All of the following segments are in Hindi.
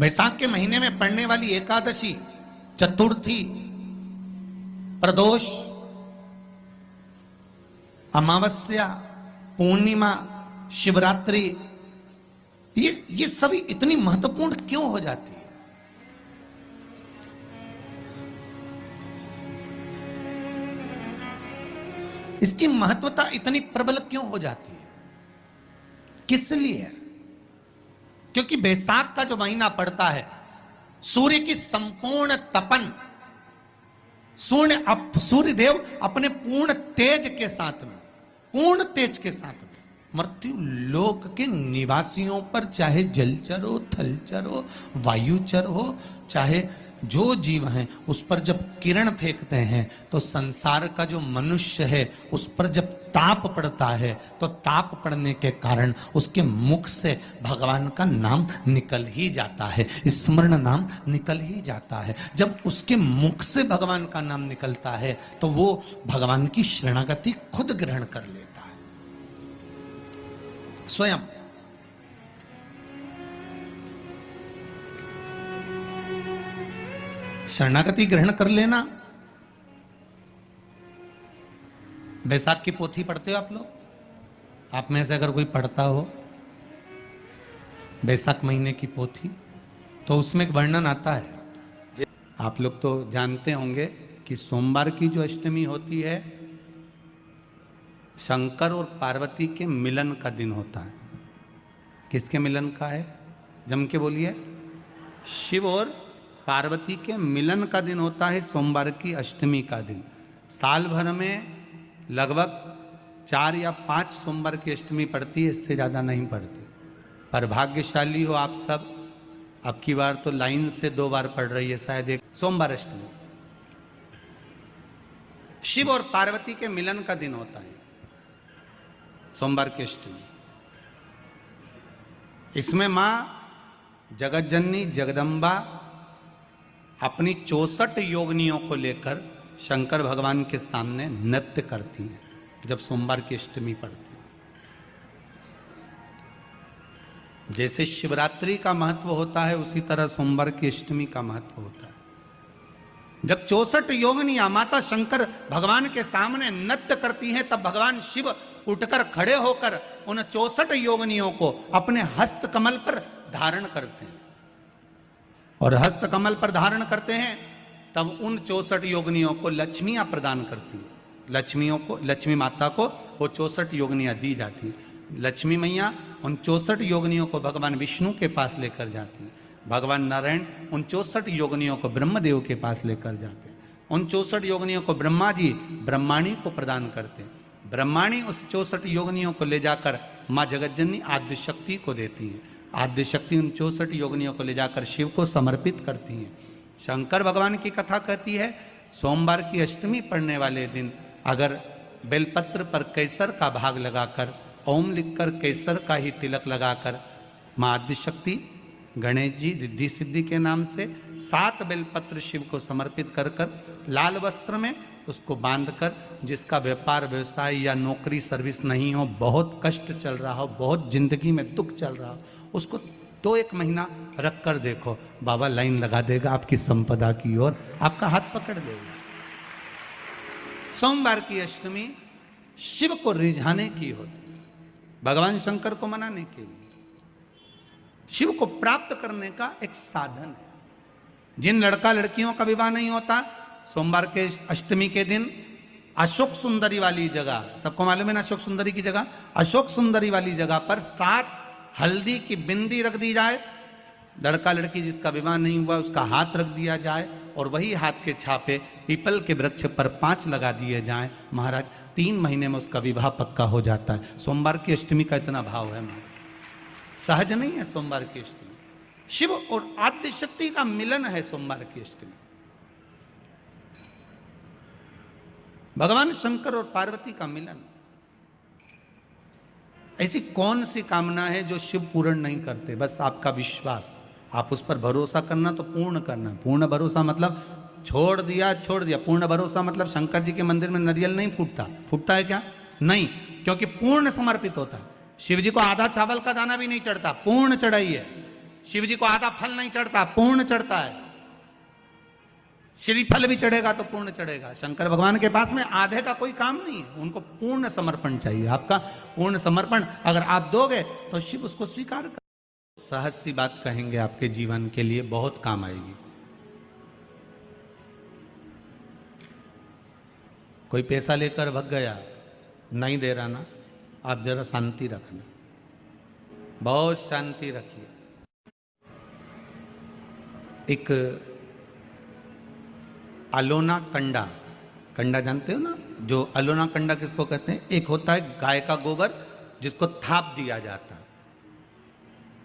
वैशाख के महीने में पड़ने वाली एकादशी, चतुर्थी, प्रदोष, अमावस्या, पूर्णिमा, शिवरात्रि, ये सभी इतनी महत्वपूर्ण क्यों हो जाती है? इसकी महत्वता इतनी प्रबल क्यों हो जाती है? किस लिए? क्योंकि बैसाख का जो महीना पड़ता है, सूर्य की संपूर्ण तपन, सूर्य देव अपने पूर्ण तेज के साथ में, पूर्ण तेज के साथ में मृत्यु लोक के निवासियों पर, चाहे जलचर हो, थलचर हो, वायुचर हो, चाहे जो जीव हैं, उस पर जब किरण फेंकते हैं तो संसार का जो मनुष्य है उस पर जब ताप पड़ता है तो ताप पड़ने के कारण उसके मुख से भगवान का नाम निकल ही जाता है, स्मरण नाम निकल ही जाता है। जब उसके मुख से भगवान का नाम निकलता है तो वो भगवान की शरणागति खुद ग्रहण कर लेता है स्वयं। शरणागति ग्रहण कर लेना। बैसाख की पोथी पढ़ते हो आप लोग? आप में से अगर कोई पढ़ता हो बैसाख महीने की पोथी, तो उसमें एक वर्णन आता है। आप लोग तो जानते होंगे कि सोमवार की जो अष्टमी होती है, शंकर और पार्वती के मिलन का दिन होता है। किसके मिलन का है? जम के बोलिए। शिव और पार्वती के मिलन का दिन होता है सोमवार की अष्टमी का दिन। साल भर में लगभग 4 या 5 सोमवार की अष्टमी पड़ती है, इससे ज़्यादा नहीं पड़ती। पर भाग्यशाली हो आप सब, अब की बार तो लाइन से 2 बार पड़ रही है शायद एक सोमवार अष्टमी। शिव और पार्वती के मिलन का दिन होता है सोमवार की अष्टमी। इसमें मां जगत जननी जगदम्बा अपनी 64 योगिनियों को लेकर शंकर भगवान के सामने नृत्य करती हैं जब सोमवार की अष्टमी पड़ती है। जैसे शिवरात्रि का महत्व होता है उसी तरह सोमवार की अष्टमी का महत्व होता है। जब 64 योगिनियां माता शंकर भगवान के सामने नृत्य करती हैं तब भगवान शिव उठकर खड़े होकर उन 64 योगिनियों को अपने हस्त कमल पर धारण करते हैं। और हस्त कमल पर धारण करते हैं तब उन 64 योगिनियों को लक्ष्मियां प्रदान करती है। लक्ष्मी माता को वो 64 योगिनियां दी जाती है। लक्ष्मी मैया उन 64 योगिनियों को भगवान विष्णु के पास लेकर जाती है। भगवान नारायण उन 64 योगिनियों को ब्रह्मदेव के पास लेकर जाते हैं। उन 64 योगिनियों को ब्रह्मा जी ब्रह्माणी को प्रदान करते हैं। ब्रह्माणी उस 64 योगिनियों को ले जाकर माँ जगतजननी आद्य शक्ति को देती है। आद्य शक्ति उन 64 योगिनियों को ले जाकर शिव को समर्पित करती हैं। शंकर भगवान की कथा कहती है सोमवार की अष्टमी पड़ने वाले दिन अगर बेलपत्र पर केसर का भाग लगाकर, ओम लिखकर केसर का ही तिलक लगाकर माँ आद्य शक्ति गणेश जी रिद्धि सिद्धि के नाम से 7 बेलपत्र शिव को समर्पित कर लाल वस्त्र में उसको बांधकर, जिसका व्यापार व्यवसाय या नौकरी सर्विस नहीं हो, बहुत कष्ट चल रहा हो, बहुत जिंदगी में दुख चल रहा हो, उसको 2-1 महीना रख कर देखो, बाबा लाइन लगा देगा आपकी संपदा की ओर, आपका हाथ पकड़ देगा। सोमवार की अष्टमी शिव को रिझाने की होती है, भगवान शंकर को मनाने के लिए, शिव को प्राप्त करने का एक साधन है। जिन लड़का लड़कियों का विवाह नहीं होता, सोमवार के अष्टमी के दिन अशोक सुंदरी वाली जगह, सबको मालूम है ना अशोक सुंदरी की जगह, अशोक सुंदरी वाली जगह पर 7 हल्दी की बिंदी रख दी जाए। लड़का लड़की जिसका विवाह नहीं हुआ उसका हाथ रख दिया जाए और वही हाथ के छापे पीपल के वृक्ष पर 5 लगा दिए जाएं। महाराज 3 महीने में उसका विवाह पक्का हो जाता है। सोमवार की अष्टमी का इतना भाव है महाराज, सहज नहीं है सोमवार की अष्टमी। शिव और आद्य शक्ति का मिलन है सोमवार की अष्टमी। भगवान शंकर और पार्वती का मिलन। ऐसी कौन सी कामना है जो शिव पूर्ण नहीं करते? बस आपका विश्वास, आप उस पर भरोसा करना तो पूर्ण करना। पूर्ण भरोसा मतलब छोड़ दिया। पूर्ण भरोसा मतलब शंकर जी के मंदिर में नारियल नहीं फूटता है क्या? नहीं, क्योंकि पूर्ण समर्पित होता है। शिव जी को आधा चावल का दाना भी नहीं चढ़ता, पूर्ण चढ़ाई है। शिव जी को आधा फल नहीं चढ़ता, पूर्ण चढ़ता है। श्रीफल भी चढ़ेगा तो पूर्ण चढ़ेगा। शंकर भगवान के पास में आधे का कोई काम नहीं है, उनको पूर्ण समर्पण चाहिए। आपका पूर्ण समर्पण अगर आप दोगे तो शिव उसको स्वीकार कर। सहज सी बात कहेंगे, आपके जीवन के लिए बहुत काम आएगी। कोई पैसा लेकर भग गया, नहीं दे रहा ना, आप जरा शांति रखना, बहुत शांति रखिए। एक अलोना कंडा, कंडा जानते हो ना, जो अलोना कंडा किसको कहते हैं? एक होता है गाय का गोबर जिसको थाप दिया जाता है।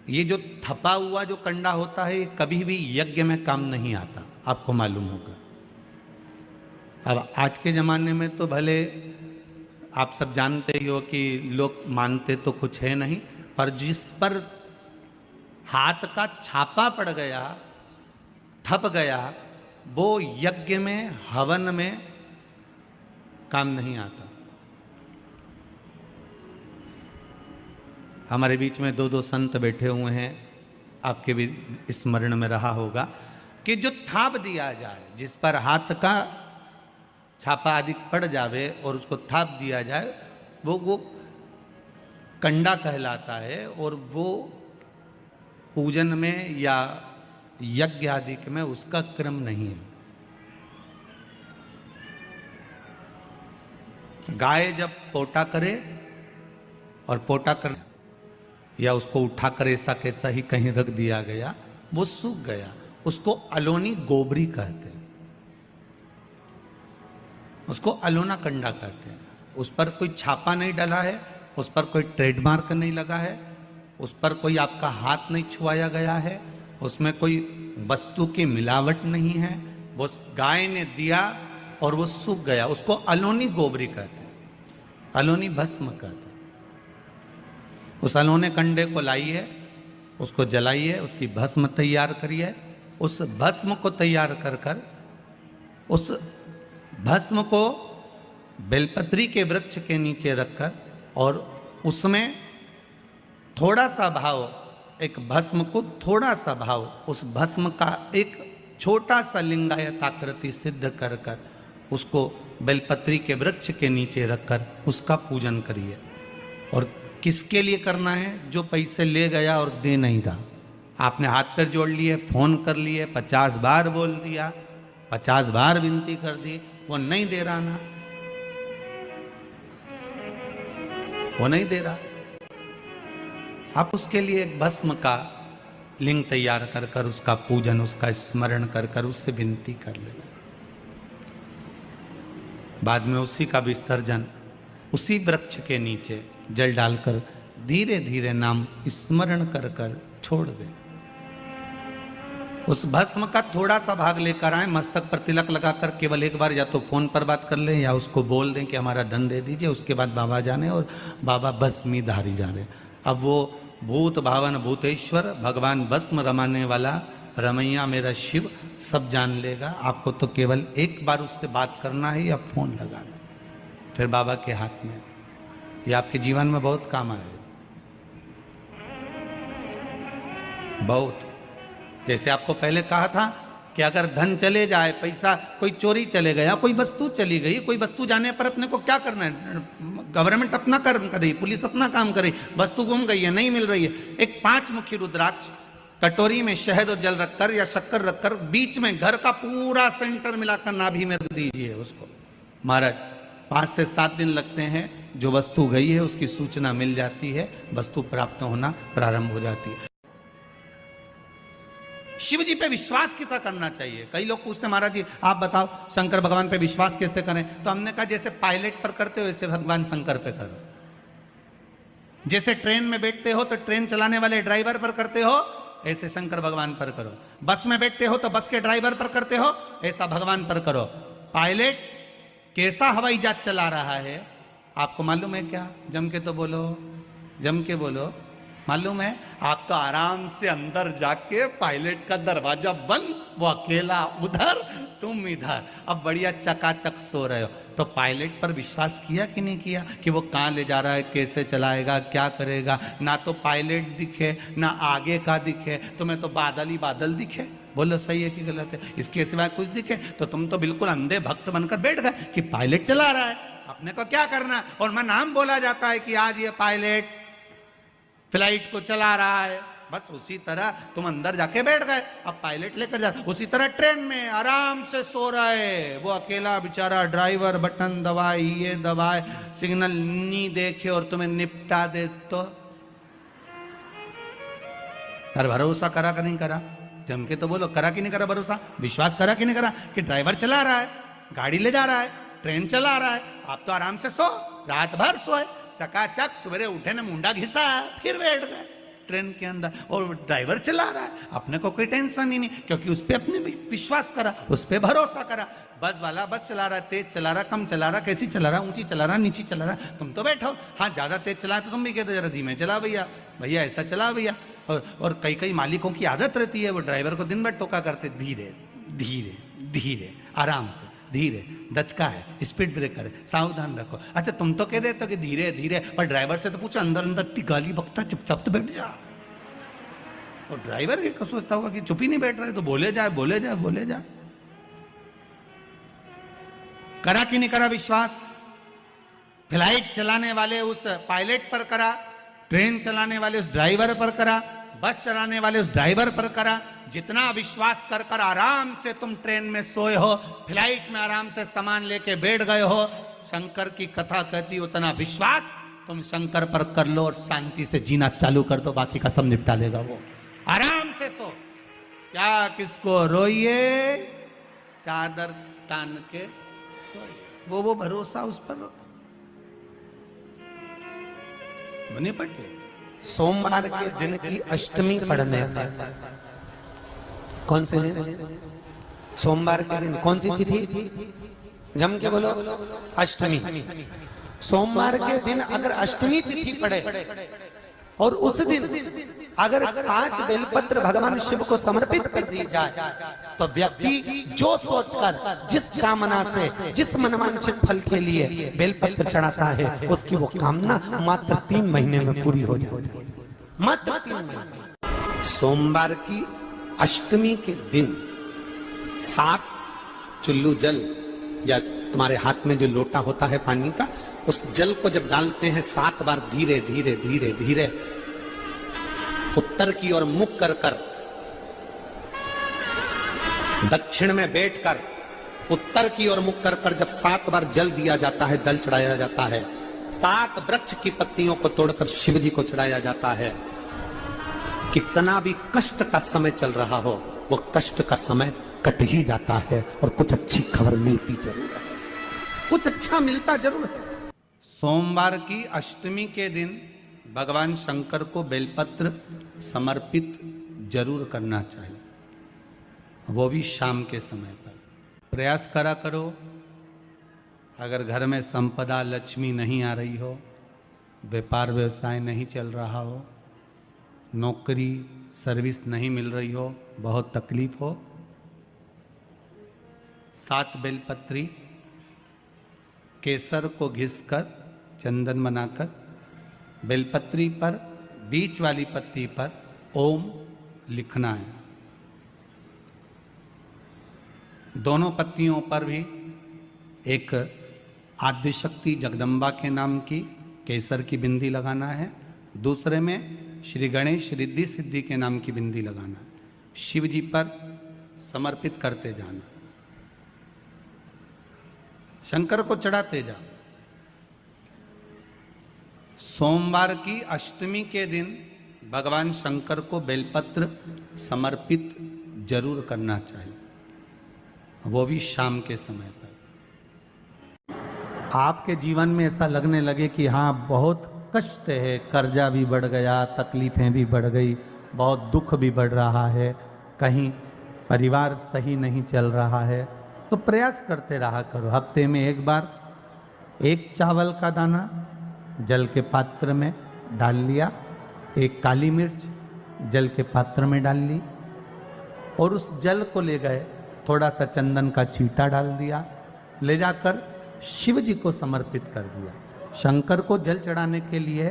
ये जो थपा हुआ जो कंडा होता है, ये कभी भी यज्ञ में काम नहीं आता, आपको मालूम होगा। अब आज के ज़माने में तो भले आप सब जानते ही हो कि लोग मानते तो कुछ है नहीं, पर जिस पर हाथ का छापा पड़ गया, थप गया, वो यज्ञ में, हवन में काम नहीं आता। हमारे बीच में दो संत बैठे हुए हैं, आपके भी स्मरण में रहा होगा कि जो थाप दिया जाए, जिस पर हाथ का छापा आदि पड़ जावे और उसको थाप दिया जाए, वो कंडा कहलाता है। और वो पूजन में या यज्ञ आदि में उसका क्रम नहीं है। गाय जब पोटा करे और पोटा कर या उसको उठाकर ऐसा कैसा ही कहीं रख दिया गया, वो सूख गया, उसको अलोनी गोबरी कहते हैं, उसको अलोना कंडा कहते हैं। उस पर कोई छापा नहीं डला है, उस पर कोई ट्रेडमार्क नहीं लगा है, उस पर कोई आपका हाथ नहीं छुआया गया है, उसमें कोई वस्तु की मिलावट नहीं है। वो गाय ने दिया और वो सूख गया, उसको अलोनी गोबरी कहते हैं, अलोनी भस्म कहते हैं। उस अलोने कंडे को लाइए, उसको जलाइए, उसकी भस्म तैयार करिए। उस भस्म को तैयार कर कर उस भस्म को बेलपत्री के वृक्ष के नीचे रखकर और उसमें थोड़ा सा भाव, एक भस्म को थोड़ा सा भाव, उस भस्म का एक छोटा सा लिंगायत आकृति सिद्ध कर कर उसको बेलपत्री के वृक्ष के नीचे रखकर उसका पूजन करिए। और किसके लिए करना है? जो पैसे ले गया और दे नहीं रहा। आपने हाथ पैर जोड़ लिए, फोन कर लिए, 50 बार बोल दिया, 50 बार विनती कर दी, वो नहीं दे रहा ना, वो नहीं दे रहा। आप उसके लिए एक भस्म का लिंग तैयार कर कर उसका पूजन, उसका स्मरण कर कर उससे विनती कर लेना। बाद में उसी का विसर्जन उसी वृक्ष के नीचे जल डालकर धीरे धीरे नाम स्मरण कर कर छोड़ दे। उस भस्म का थोड़ा सा भाग लेकर आए, मस्तक पर तिलक लगाकर केवल एक बार या तो फोन पर बात कर लें या उसको बोल दें कि हमारा धन दे दीजिए। उसके बाद बाबा जाने और बाबा भस्मी धारी जा रहे। अब वो भूत भावन भूतेश्वर भगवान भस्म रमाने वाला रमैया मेरा शिव सब जान लेगा। आपको तो केवल एक बार उससे बात करना है या फोन लगाना, फिर बाबा के हाथ में। ये आपके जीवन में बहुत काम आएगा, बहुत। जैसे आपको पहले कहा था कि अगर धन चले जाए, पैसा कोई चोरी चले गया, कोई वस्तु चली गई, कोई वस्तु जाने पर अपने को क्या करना है? गवर्नमेंट अपना कर्म करे, पुलिस अपना काम करे, वस्तु गुम गई है, नहीं मिल रही है, एक 5 मुखी रुद्राक्ष कटोरी में शहद और जल रखकर या शक्कर रखकर बीच में घर का पूरा सेंटर मिलाकर नाभि में रख दीजिए उसको। महाराज 5 से 7 दिन लगते हैं, जो वस्तु गई है उसकी सूचना मिल जाती है, वस्तु प्राप्त होना प्रारंभ हो जाती है। शिव जी पे विश्वास कितना करना चाहिए? कई लोग पूछते हैं महाराज जी आप बताओ शंकर भगवान पे विश्वास कैसे करें? तो हमने कहा जैसे पायलट पर करते हो वैसे भगवान शंकर पे करो। जैसे ट्रेन में बैठते हो तो ट्रेन चलाने वाले ड्राइवर पर करते हो, ऐसे शंकर भगवान पर करो। बस में बैठते हो तो बस के ड्राइवर पर करते हो, ऐसा भगवान पर करो। पायलट कैसा हवाई जहाज चला रहा है आपको मालूम है क्या? जम के तो बोलो, जम के बोलो। मालूम है? आप तो आराम से अंदर जाके पायलट का दरवाजा बंद, वो अकेला उधर, तुम इधर, अब बढ़िया चकाचक सो रहे हो। तो पायलट पर विश्वास किया कि नहीं किया कि वो कहाँ ले जा रहा है, कैसे चलाएगा, क्या करेगा? ना तो पायलट दिखे, ना आगे का दिखे, तुम्हें तो बादल ही बादल दिखे। बोलो सही है कि गलत है? इसके सिवाय कुछ दिखे तो तुम तो बिल्कुल अंधे भक्त बनकर बैठ गए कि पायलट चला रहा है, अपने को क्या करना। और मैं नाम बोला जाता है कि आज ये पायलट फ्लाइट को चला रहा है, बस उसी तरह तुम अंदर जाके बैठ गए, अब पायलट लेकर जा। उसी तरह ट्रेन में आराम से सो रहे, वो अकेला बेचारा ड्राइवर बटन दबाए, ये दबाए, सिग्नल नहीं देखे और तुम्हें निपटा दे। तो पर भरोसा करा कि नहीं करा? जम के तो बोलो, करा कि नहीं करा भरोसा? विश्वास करा कि नहीं करा कि ड्राइवर चला रहा है, गाड़ी ले जा रहा है, ट्रेन चला रहा है, आप तो आराम से सो, रात भर सोए, चकाचक सवेरे उठे ना मुंडा घिसा, फिर बैठ गए ट्रेन के अंदर और ड्राइवर चला रहा है, अपने को कोई टेंशन ही नहीं, क्योंकि उस पर अपने भी विश्वास करा, उस पर भरोसा करा। बस वाला बस चला रहा है, तेज चला रहा, कम चला रहा, कैसी चला रहा, ऊंची चला रहा, नीची चला रहा, तुम तो बैठो। हाँ ज्यादा तेज चला तो तुम भी कहते जरा धीमे चला भैया, भैया ऐसा चला भैया। और कई कई मालिकों की आदत रहती है, वो ड्राइवर को दिन भर टोका करते, धीरे धीरे धीरे, आराम से, धीरे, दचका है, स्पीड ब्रेकर है, सावधान रखो। अच्छा तुम तो कह देते हो कि धीरे धीरे, पर ड्राइवर से तो पूछो, अंदर अंदर इतनी गाली बकता, चुपचाप तो बैठ जा। और ड्राइवर ये सोचता होगा कि चुप ही नहीं बैठ रहे, तो बोले जाए बोले जाए बोले जाए। करा कि नहीं करा विश्वास? फ्लाइट चलाने वाले उस पायलट पर करा, ट्रेन चलाने वाले उस ड्राइवर पर करा, बस चलाने वाले उस ड्राइवर पर करा। जितना विश्वास कर कर आराम से तुम ट्रेन में सोए हो, फ्लाइट में आराम से सामान लेके बैठ गए हो, शंकर की कथा कहती उतना विश्वास तुम शंकर पर कर लो और शांति से जीना चालू कर दो, बाकी का सब निपटा लेगा वो। आराम से सो, क्या किसको रोइए, चादर तान के सोइए, वो भरोसा उस पर रखो। बने पटे सोमवार के दिन की अष्टमी पढ़ने पर, कौन से दिन? सोमवार के दिन कौन सी तिथि? जम के बोलो, अष्टमी। सोमवार के दिन अगर अष्टमी तिथि पड़े और उस दिन अगर 5 बेलपत्र भगवान शिव को समर्पित कर दी जाए, तो व्यक्ति जो सोचकर, जिस कामना से, जिस मनवांछित फल के लिए बेलपत्र चढ़ाता है, उसकी वो कामना मात्र 3 महीने में पूरी हो जाती है, मात्र 3 महीने। सोमवार की अष्टमी के दिन 7 चुल्लू जल, या तुम्हारे हाथ में जो लोटा होता है पानी का, उस जल को जब डालते हैं 7 बार धीरे धीरे धीरे धीरे उत्तर की ओर मुख कर कर, दक्षिण में बैठकर उत्तर की ओर मुख कर कर जब 7 बार जल दिया जाता है, जल चढ़ाया जाता है, 7 वृक्ष की पत्तियों को तोड़कर शिव जी को चढ़ाया जाता है। कितना भी कष्ट का समय चल रहा हो, वो कष्ट का समय कट ही जाता है और कुछ अच्छी खबर मिलती जरूर है, कुछ अच्छा मिलता जरूर है। सोमवार की अष्टमी के दिन भगवान शंकर को बेलपत्र समर्पित जरूर करना चाहिए, वो भी शाम के समय पर। प्रयास करा करो, अगर घर में संपदा लक्ष्मी नहीं आ रही हो, व्यापार व्यवसाय नहीं चल रहा हो, नौकरी सर्विस नहीं मिल रही हो, बहुत तकलीफ हो, 7 बेलपत्री केसर को घिसकर चंदन बनाकर बेलपत्री पर बीच वाली पत्ती पर ओम लिखना है। दोनों पत्तियों पर भी एक आद्यशक्ति जगदम्बा के नाम की केसर की बिंदी लगाना है, दूसरे में श्री गणेश रिद्धि सिद्धि के नाम की बिंदी लगाना है। शिव जी पर समर्पित करते जाना, शंकर को चढ़ाते जा। सोमवार की अष्टमी के दिन भगवान शंकर को बेलपत्र समर्पित जरूर करना चाहिए, वो भी शाम के समय पर। आपके जीवन में ऐसा लगने लगे कि हाँ बहुत कष्ट है, कर्जा भी बढ़ गया, तकलीफें भी बढ़ गई, बहुत दुख भी बढ़ रहा है, कहीं परिवार सही नहीं चल रहा है, तो प्रयास करते रहा करो। हफ्ते में एक बार 1 चावल का दाना जल के पात्र में डाल लिया, 1 काली मिर्च जल के पात्र में डाल ली, और उस जल को ले गए थोड़ा सा चंदन का छींटा डाल दिया, ले जाकर शिव जी को समर्पित कर दिया। शंकर को जल चढ़ाने के लिए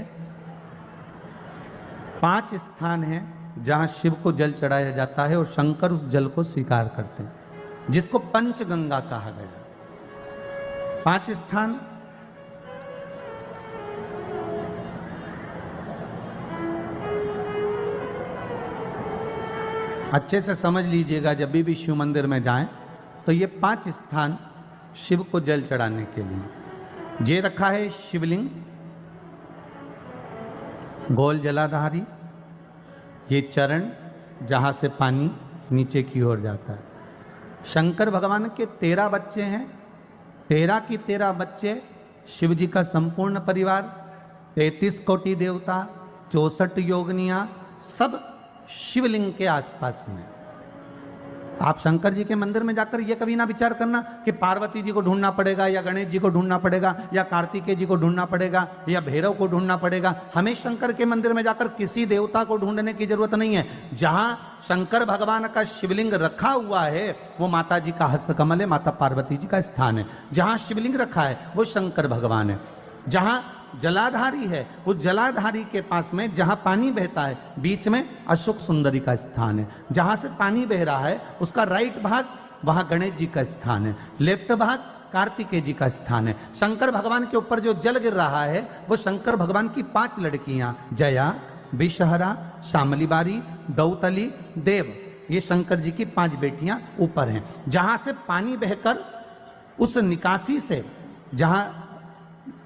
5 स्थान हैं जहां शिव को जल चढ़ाया जाता है और शंकर उस जल को स्वीकार करते हैं, जिसको पंचगंगा कहा गया। 5 स्थान अच्छे से समझ लीजिएगा, जब भी शिव मंदिर में जाएं तो ये 5 स्थान शिव को जल चढ़ाने के लिए ये रखा है। शिवलिंग, गोल जलाधारी, ये चरण जहाँ से पानी नीचे की ओर जाता है। शंकर भगवान के 13 बच्चे हैं, 13 की 13 बच्चे, शिव जी का संपूर्ण परिवार, 33 कोटि देवता, 64 योगनियाँ, सब शिवलिंग के आसपास में। आप शंकर जी के मंदिर में जाकर ये कभी ना विचार करना कि पार्वती जी को ढूंढना पड़ेगा या गणेश जी को ढूंढना पड़ेगा या कार्तिकेय जी को ढूंढना पड़ेगा या भैरव को ढूंढना पड़ेगा। हमें शंकर के मंदिर में जाकर किसी देवता को ढूंढने की जरूरत नहीं है। जहां शंकर भगवान का शिवलिंग रखा हुआ है वो माता जी का हस्तकमल है, माता पार्वती जी का स्थान है। जहां शिवलिंग रखा है वो शंकर भगवान है। जहां जलाधारी है उस जलाधारी के पास में जहां पानी बहता है बीच में अशोक सुंदरी का स्थान है। जहां से पानी बह रहा है उसका राइट भाग वहां गणेश जी का स्थान है, लेफ्ट भाग कार्तिकेय जी का स्थान है। शंकर भगवान के ऊपर जो जल गिर रहा है वो शंकर भगवान की 5 लड़कियां, जया, विषहरा, शामली बारी, दौतली, देव, ये शंकर जी की 5 बेटियां ऊपर हैं। जहां से पानी बहकर उस निकासी से, जहां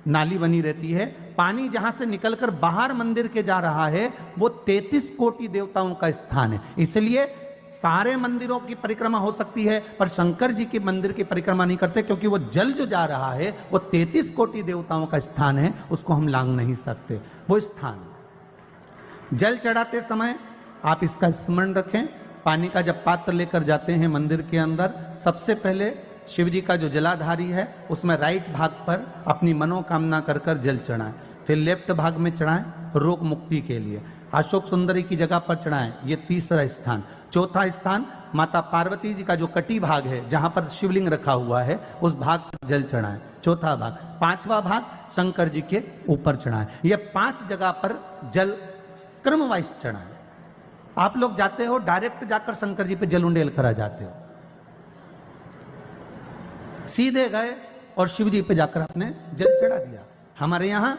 नाली बनी रहती है, पानी जहां से निकलकर बाहर मंदिर के जा रहा है वो 33 कोटि देवताओं का स्थान है। इसलिए सारे मंदिरों की परिक्रमा हो सकती है पर शंकर जी के मंदिर की परिक्रमा नहीं करते, क्योंकि वो जल जो जा रहा है वो 33 कोटि देवताओं का स्थान है, उसको हम लांघ नहीं सकते। वो स्थान जल चढ़ाते समय आप इसका स्मरण रखें। पानी का जब पात्र लेकर जाते हैं मंदिर के अंदर, सबसे पहले शिव जी का जो जलाधारी है उसमें राइट भाग पर अपनी मनोकामना कर कर जल चढ़ाएं, फिर लेफ्ट भाग में चढ़ाएं रोग मुक्ति के लिए। अशोक सुंदरी की जगह पर चढ़ाएं, ये 3रा स्थान। 4था स्थान माता पार्वती जी का जो कटी भाग है जहां पर शिवलिंग रखा हुआ है उस भाग पर जल चढ़ाएं, 4था भाग। 5वां भाग शंकर जी के ऊपर चढ़ाएं। ये 5 जगह पर जल क्रम वाइज चढ़ाएं। आप लोग जाते हो डायरेक्ट जाकर शंकर जी पे जल उंडेल करा जाते हो, सीधे गए और शिव जी पे जाकर आपने जल चढ़ा दिया। हमारे यहाँ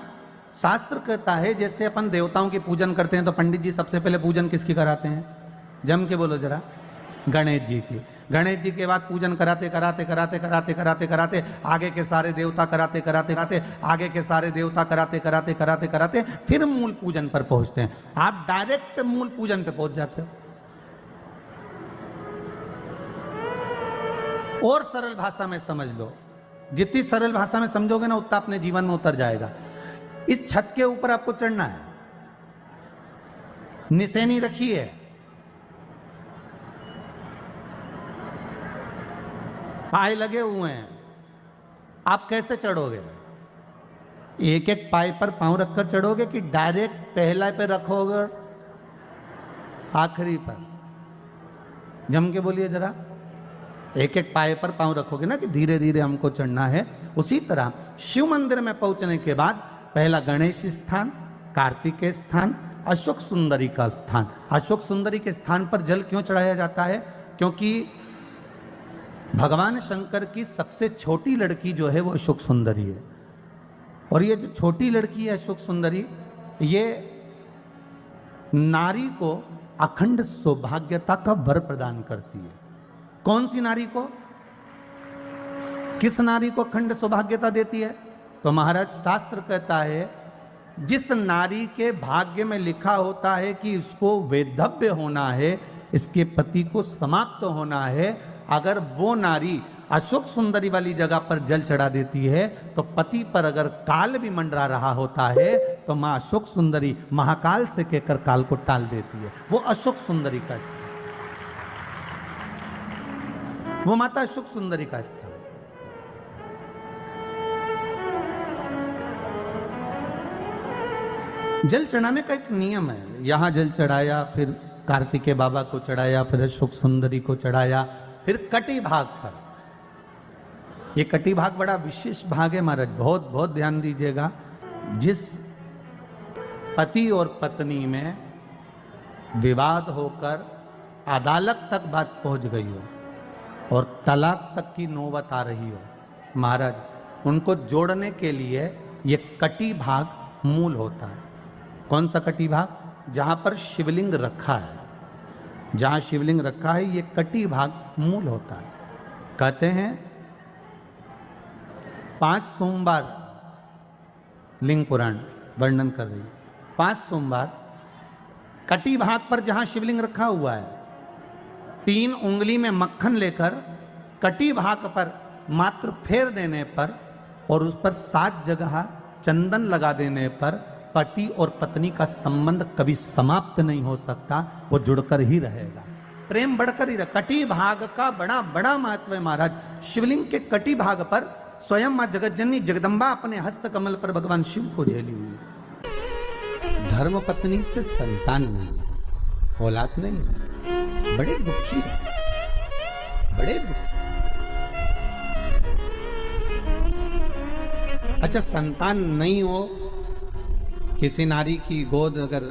शास्त्र कहता है जैसे अपन देवताओं की पूजन करते हैं तो पंडित जी सबसे पहले पूजन किसकी कराते हैं? जम के बोलो जरा, गणेश जी की। गणेश जी के बाद पूजन कराते कराते कराते कराते कराते कराते आगे के सारे देवता कराते कराते कराते आगे के सारे देवता कराते कराते कराते कराते फिर मूल पूजन पर पहुंचते हैं। आप डायरेक्ट मूल पूजन पे पहुंच जाते हो। और सरल भाषा में समझ लो, जितनी सरल भाषा में समझोगे ना उतना अपने जीवन में उतर जाएगा। इस छत के ऊपर आपको चढ़ना है, निशानी रखी है, पाए लगे हुए हैं, आप कैसे चढ़ोगे? एक एक पाए पर पांव रखकर चढ़ोगे कि डायरेक्ट पहला पे रखोगे आखिरी पर? जम के बोलिए जरा, एक एक पाए पर पांव रखोगे ना कि धीरे धीरे हमको चढ़ना है। उसी तरह शिव मंदिर में पहुंचने के बाद पहला गणेश स्थान, कार्तिकेय स्थान, अशोक सुंदरी का स्थान। अशोक सुंदरी के स्थान पर जल क्यों चढ़ाया जाता है? क्योंकि भगवान शंकर की सबसे छोटी लड़की जो है वो अशोक सुंदरी है। और ये जो छोटी लड़की है अशोक सुंदरी, ये नारी को अखंड सौभाग्यता का वर प्रदान करती है। कौन सी नारी को? किस नारी को अखंड सौभाग्यता देती है? तो महाराज शास्त्र कहता है जिस नारी के भाग्य में लिखा होता है कि इसको वैधव्य होना है, इसके पति को समाप्त होना है, अगर वो नारी अशोक सुंदरी वाली जगह पर जल चढ़ा देती है तो पति पर अगर काल भी मंडरा रहा होता है तो मां अशोक सुंदरी महाकाल से कहकर काल को टाल देती है। वो अशोक सुंदरी का स्थान, वो माता अशोक सुंदरी का स्थान। जल चढ़ाने का एक नियम है। यहां जल चढ़ाया, फिर कार्तिकेय बाबा को चढ़ाया, फिर अशोक सुंदरी को चढ़ाया, फिर कटी भाग पर, ये कटी भाग बड़ा विशेष भाग है महाराज, बहुत बहुत ध्यान दीजिएगा। जिस पति और पत्नी में विवाद होकर अदालत तक बात पहुंच गई हो और तलाक तक की नौबत आ रही हो, महाराज उनको जोड़ने के लिए ये कटी भाग मूल होता है। कौन सा कटी भाग? जहां पर शिवलिंग रखा है, जहां शिवलिंग रखा है ये कटी भाग मूल होता है। कहते हैं 5 सोमवार, लिंग पुराण वर्णन कर रही है, 5 सोमवार कटी भाग पर जहां शिवलिंग रखा हुआ है, 3 उंगली में मक्खन लेकर कटी भाग पर मात्र फेर देने पर और उस पर 7 जगह चंदन लगा देने पर पति और पत्नी का संबंध कभी समाप्त नहीं हो सकता, वो जुड़कर ही रहेगा, प्रेम बढ़कर ही रहेगा। कटी भाग का बड़ा बड़ा महत्व है महाराज। शिवलिंग के कटी भाग पर स्वयं मां जगतजननी जगदम्बा अपने हस्त कमल पर भगवान शिव को झेली हुई। धर्म पत्नी से संतान नहीं, औलाद नहीं, बड़े दुखी है, बड़े दुखी। अच्छा, संतान नहीं हो, किसी नारी की गोद अगर,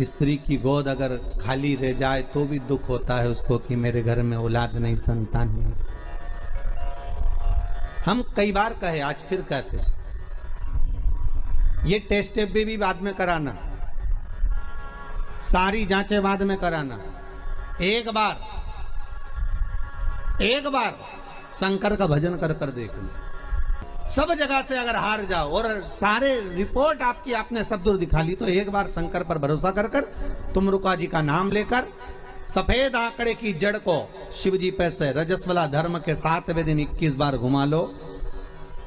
स्त्री की गोद अगर खाली रह जाए तो भी दुख होता है उसको कि मेरे घर में औलाद नहीं, संतान नहीं। हम कई बार कहे, आज फिर कहते हैं, ये टेस्ट भी बाद में कराना, सारी जांचें बाद में कराना, एक बार शंकर का भजन कर कर देखना। सब जगह से अगर हार जाओ और सारे रिपोर्ट आपकी आपने सब दूर दिखा ली, तो एक बार शंकर पर भरोसा कर कर तुमरुका जी का नाम लेकर सफेद आंकड़े की जड़ को शिव जी पे से रजस्वला धर्म के 7वें दिन 21 बार घुमा लो,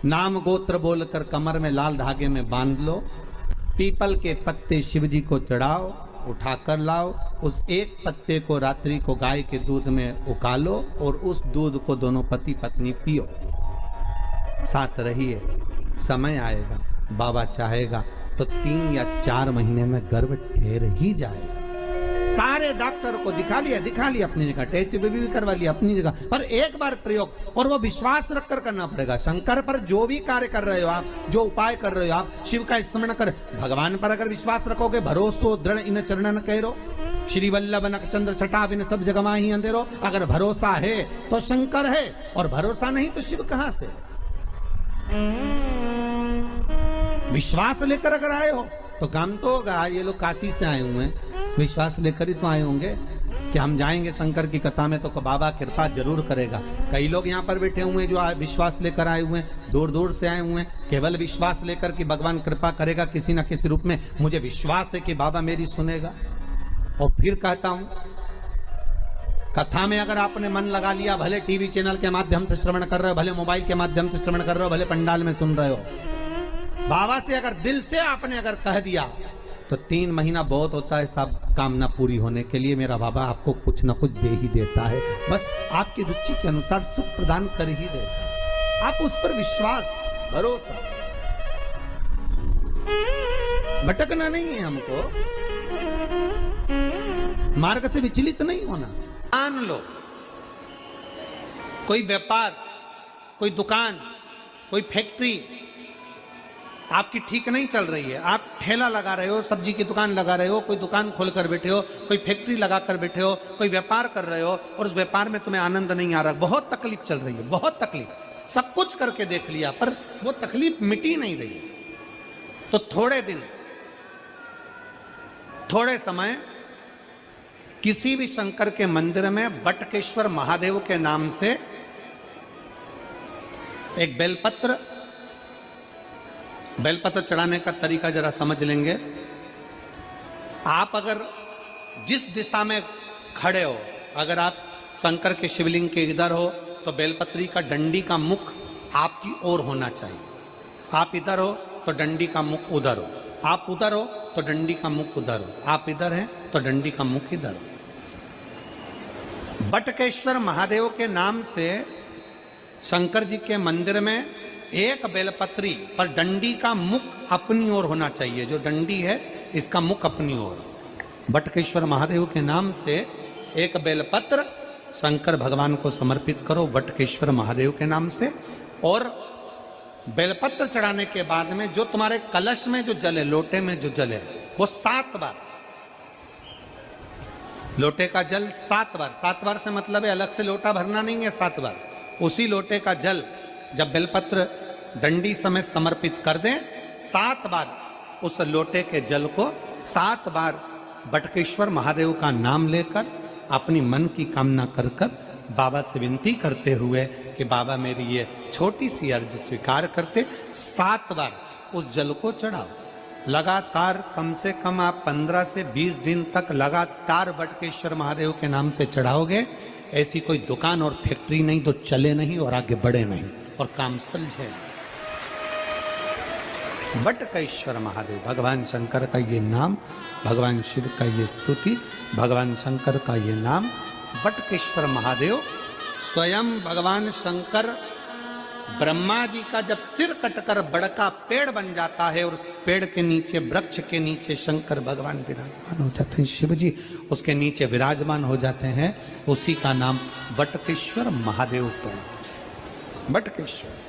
नाम गोत्र बोलकर कमर में लाल धागे में बांध लो, पीपल के पत्ते शिव जी को चढ़ाओ, उठाकर लाओ, उस एक पत्ते को रात्रि को गाय के दूध में उकालो और उस दूध को दोनों पति पत्नी पियो, साथ रहिए। समय आएगा, बाबा चाहेगा तो 3 या 4 महीने में गर्भ ठहर ही जाएगा। सारे डॉक्टर को दिखा लिया अपनी जगह, टेस्ट भी करवा लिया अपनी जगह, पर एक बार प्रयोग, और वो विश्वास रखकर करना पड़ेगा। शंकर पर जो भी कार्य कर रहे हो आप, जो उपाय कर रहे हो आप, शिव का स्मरण कर, भगवान पर अगर विश्वास रखोगे, भरोसो दृढ़ इन चरणन कहो, श्री वल्लभ नक चंद्र छटा बिन सब जगह ही अंधेरो। अगर भरोसा है तो शंकर है, और भरोसा नहीं तो शिव कहां से? विश्वास लेकर अगर आए हो तो काम तो होगा। ये लोग काशी से आए हुए हैं, विश्वास लेकर ही तो आए होंगे कि हम जाएंगे शंकर की कथा में तो बाबा कृपा जरूर करेगा। कई लोग यहाँ पर बैठे हुए हैं जो विश्वास लेकर आए हुए हैं, दूर दूर से आए हुए हैं, केवल विश्वास लेकर कि भगवान कृपा करेगा किसी न किसी रूप में, मुझे विश्वास है कि बाबा मेरी सुनेगा। और फिर कहता हूं, कथा में अगर आपने मन लगा लिया, भले टीवी चैनल के माध्यम से श्रवण कर रहे हो, भले मोबाइल के माध्यम से श्रवण कर रहे हो, भले पंडाल में सुन रहे हो, बाबा से अगर दिल से आपने अगर कह दिया तो 3 महीना बहुत होता है सब कामना पूरी होने के लिए। मेरा बाबा आपको कुछ ना कुछ दे ही देता है, बस आपकी रुचि के अनुसार सुख प्रदान कर ही देता है। आप उस पर विश्वास, भरोसा, भटकना नहीं है हमको, मार्ग से विचलित नहीं होना। मान लो कोई व्यापार, कोई दुकान, कोई फैक्ट्री आपकी ठीक नहीं चल रही है, आप ठेला लगा रहे हो, सब्जी की दुकान लगा रहे हो, कोई दुकान खोलकर बैठे हो, कोई फैक्ट्री लगा कर बैठे हो, कोई व्यापार कर रहे हो और उस व्यापार में तुम्हें आनंद नहीं आ रहा, बहुत तकलीफ चल रही है, बहुत तकलीफ, सब कुछ करके देख लिया पर वो तकलीफ मिटी नहीं रही, तो थोड़े दिन, थोड़े समय किसी भी शंकर के मंदिर में बटकेश्वर महादेव के नाम से एक बेलपत्र चढ़ाने का तरीका जरा समझ लेंगे। आप अगर जिस दिशा में खड़े हो, अगर आप शंकर के शिवलिंग के इधर हो तो बेलपत्री का डंडी का मुख आपकी ओर होना चाहिए। आप इधर हो तो डंडी का मुख उधर हो, आप उधर हो तो डंडी का मुख उधर हो, आप इधर हैं तो डंडी का मुख इधर हो। बटकेश्वर महादेव के नाम से शंकर जी के मंदिर में एक बेलपत्री पर डंडी का मुख अपनी ओर होना चाहिए, जो डंडी है इसका मुख अपनी ओर। बटकेश्वर महादेव के नाम से एक बेलपत्र शंकर भगवान को समर्पित करो वटकेश्वर महादेव के नाम से। और बेलपत्र चढ़ाने के बाद में जो तुम्हारे कलश में जो जल है, लोटे में जो जल है, वो 7 बार, लोटे का जल 7 बार, 7 बार से मतलब है अलग से लोटा भरना नहीं है, 7 बार उसी लोटे का जल जब बेलपत्र डंडी समेत समर्पित कर दें, 7 बार उस लोटे के जल को 7 बार बटकेश्वर महादेव का नाम लेकर अपनी मन की कामना कर कर बाबा से विनती करते हुए कि बाबा मेरी ये छोटी सी अर्ज स्वीकार करते, 7 बार उस जल को चढ़ाओ। लगातार कम से कम आप 15 से 20 दिन तक लगातार बटकेश्वर महादेव के नाम से चढ़ाओगे, ऐसी कोई दुकान और फैक्ट्री नहीं तो चले नहीं और आगे बढ़े नहीं और काम सुलझे। बटकेश्वर महादेव, भगवान शंकर का ये नाम, भगवान शिव का ये स्तुति, भगवान शंकर का ये नाम बटकेश्वर महादेव। स्वयं भगवान शंकर ब्रह्मा जी का जब सिर कटकर बड़का पेड़ बन जाता है और उस पेड़ के नीचे, वृक्ष के नीचे शंकर भगवान विराजमान हो जाते हैं, शिव जी उसके नीचे विराजमान हो जाते हैं, उसी का नाम बटकेश्वर महादेव पड़ा। बटकेश्वर